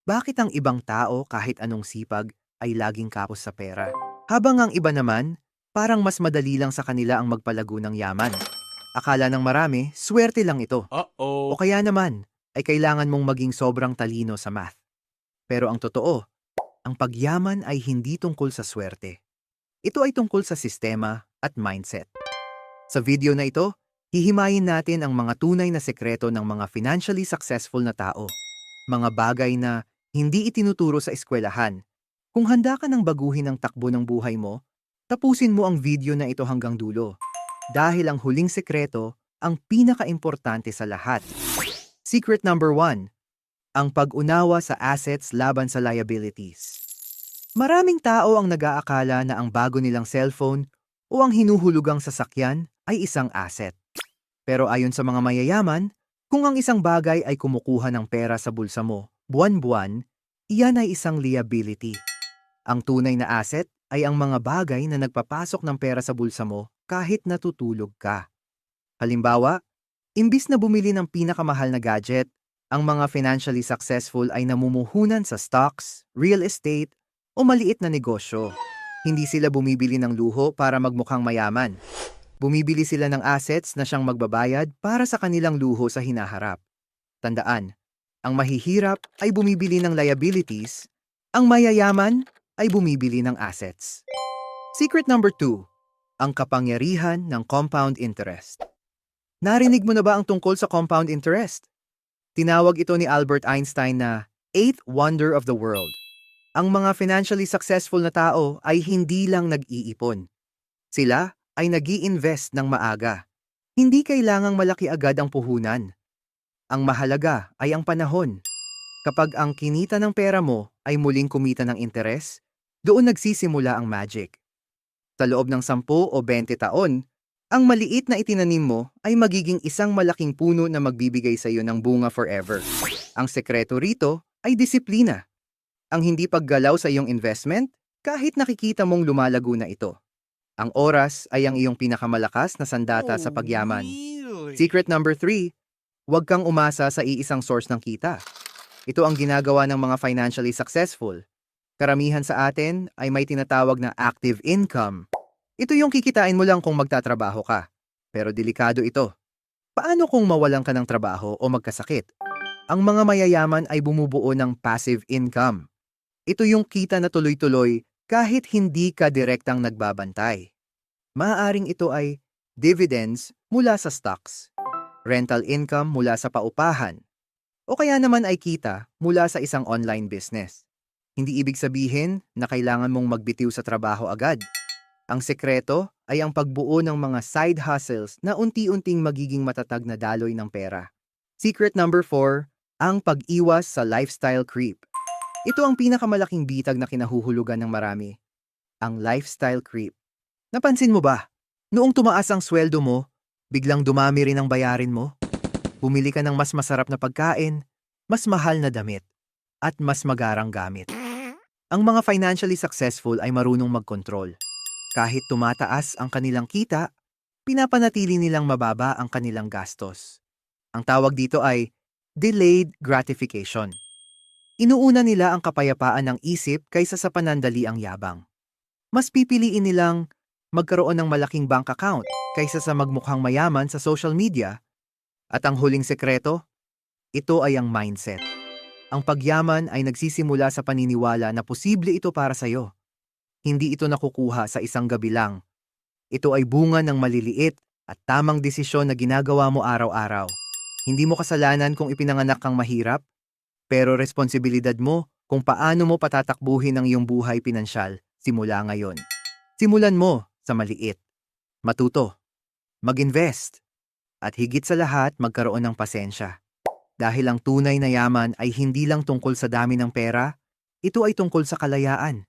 Bakit ang ibang tao kahit anong sipag ay laging kapos sa pera? Habang ang iba naman, parang mas madali lang sa kanila ang magpalago ng yaman. Akala ng marami, swerte lang ito. O Uh-oh. kaya naman, ay kailangan mong maging sobrang talino sa math. Pero ang totoo, ang pagyaman ay hindi tungkol sa swerte. Ito ay tungkol sa sistema at mindset. Sa video na ito, hihimayin natin ang mga tunay na sekreto ng mga financially successful na tao. Mga bagay na hindi itinuturo sa eskwelahan. Kung handa ka ng baguhin ang takbo ng buhay mo, tapusin mo ang video na ito hanggang dulo. Dahil ang huling sekreto ang pinakaimportante sa lahat. Secret number 1, ang pag-unawa sa assets laban sa liabilities. Maraming tao ang nag-aakala na ang bago nilang cellphone o ang hinuhulugang sasakyan ay isang asset. Pero ayon sa mga mayayaman, kung ang isang bagay ay kumukuha ng pera sa bulsa mo, buwan-buwan, iyan ay isang liability. Ang tunay na asset ay ang mga bagay na nagpapasok ng pera sa bulsa mo kahit natutulog ka. Halimbawa, imbis na bumili ng pinakamahal na gadget, ang mga financially successful ay namumuhunan sa stocks, real estate, o maliit na negosyo. Hindi sila bumibili ng luho para magmukhang mayaman. Bumibili sila ng assets na siyang magbabayad para sa kanilang luho sa hinaharap. Tandaan, ang mahihirap ay bumibili ng liabilities, ang mayayaman ay bumibili ng assets. Secret number 2, ang kapangyarihan ng compound interest. Narinig mo na ba ang tungkol sa compound interest? Tinawag ito ni Albert Einstein na eighth wonder of the world. Ang mga financially successful na tao ay hindi lang nag-iipon. Sila ay nag-i-invest ng maaga. Hindi kailangang malaki agad ang puhunan. Ang mahalaga ay ang panahon. Kapag ang kinita ng pera mo ay muling kumita ng interes, doon nagsisimula ang magic. Sa loob ng 10 o 20 taon, ang maliit na itinanim mo ay magiging isang malaking puno na magbibigay sa iyo ng bunga forever. Ang sekreto rito ay disiplina. Ang hindi paggalaw sa iyong investment kahit nakikita mong lumalago na ito. Ang oras ay ang iyong pinakamalakas na sandata sa Oh, pagyaman. really? Secret number 3, huwag kang umasa sa iisang source ng kita. Ito ang ginagawa ng mga financially successful. Karamihan sa atin ay may tinatawag na active income. Ito yung kikitain mo lang kung magtatrabaho ka. Pero delikado ito. Paano kung mawalan ka ng trabaho o magkasakit? Ang mga mayayaman ay bumubuo ng passive income. Ito yung kita na tuloy-tuloy kahit hindi ka direktang nagbabantay. Maaaring ito ay dividends mula sa stocks, rental income mula sa paupahan, o kaya naman ay kita mula sa isang online business. Hindi ibig sabihin na kailangan mong magbitiw sa trabaho agad. Ang sekreto ay ang pagbuo ng mga side hustles na unti-unting magiging matatag na daloy ng pera. Secret number 4, ang pag-iwas sa lifestyle creep. Ito ang pinakamalaking bitag na kinahuhulugan ng marami. Ang lifestyle creep. Napansin mo ba? Noong tumaas ang sweldo mo, biglang dumami rin ang bayarin mo. Bumili ka ng mas masarap na pagkain, mas mahal na damit, at mas magarang gamit. Ang mga financially successful ay marunong magkontrol. Kahit tumataas ang kanilang kita, pinapanatili nilang mababa ang kanilang gastos. Ang tawag dito ay delayed gratification. Inuuna nila ang kapayapaan ng isip kaysa sa panandali ang yabang. Mas pipiliin nilang magkaroon ng malaking bank account kaysa sa magmukhang mayaman sa social media. At ang huling sekreto, ito ay ang mindset. Ang pagyaman ay nagsisimula sa paniniwala na posible ito para sa'yo. Hindi ito nakukuha sa isang gabi lang. Ito ay bunga ng maliliit at tamang desisyon na ginagawa mo araw-araw. Hindi mo kasalanan kung ipinanganak kang mahirap, pero responsibilidad mo kung paano mo patatakbuhin ang iyong buhay pinansyal simula ngayon. Simulan mo sa maliit. Matuto. Mag-invest. At higit sa lahat, magkaroon ng pasensya. Dahil ang tunay na yaman ay hindi lang tungkol sa dami ng pera, ito ay tungkol sa kalayaan.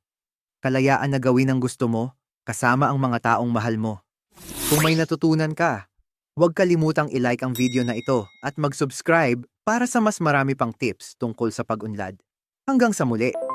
Kalayaan na gawin ang gusto mo, kasama ang mga taong mahal mo. Kung may natutunan ka, huwag kalimutang i-like ang video na ito at mag-subscribe para sa mas marami pang tips tungkol sa pag-unlad. Hanggang sa muli!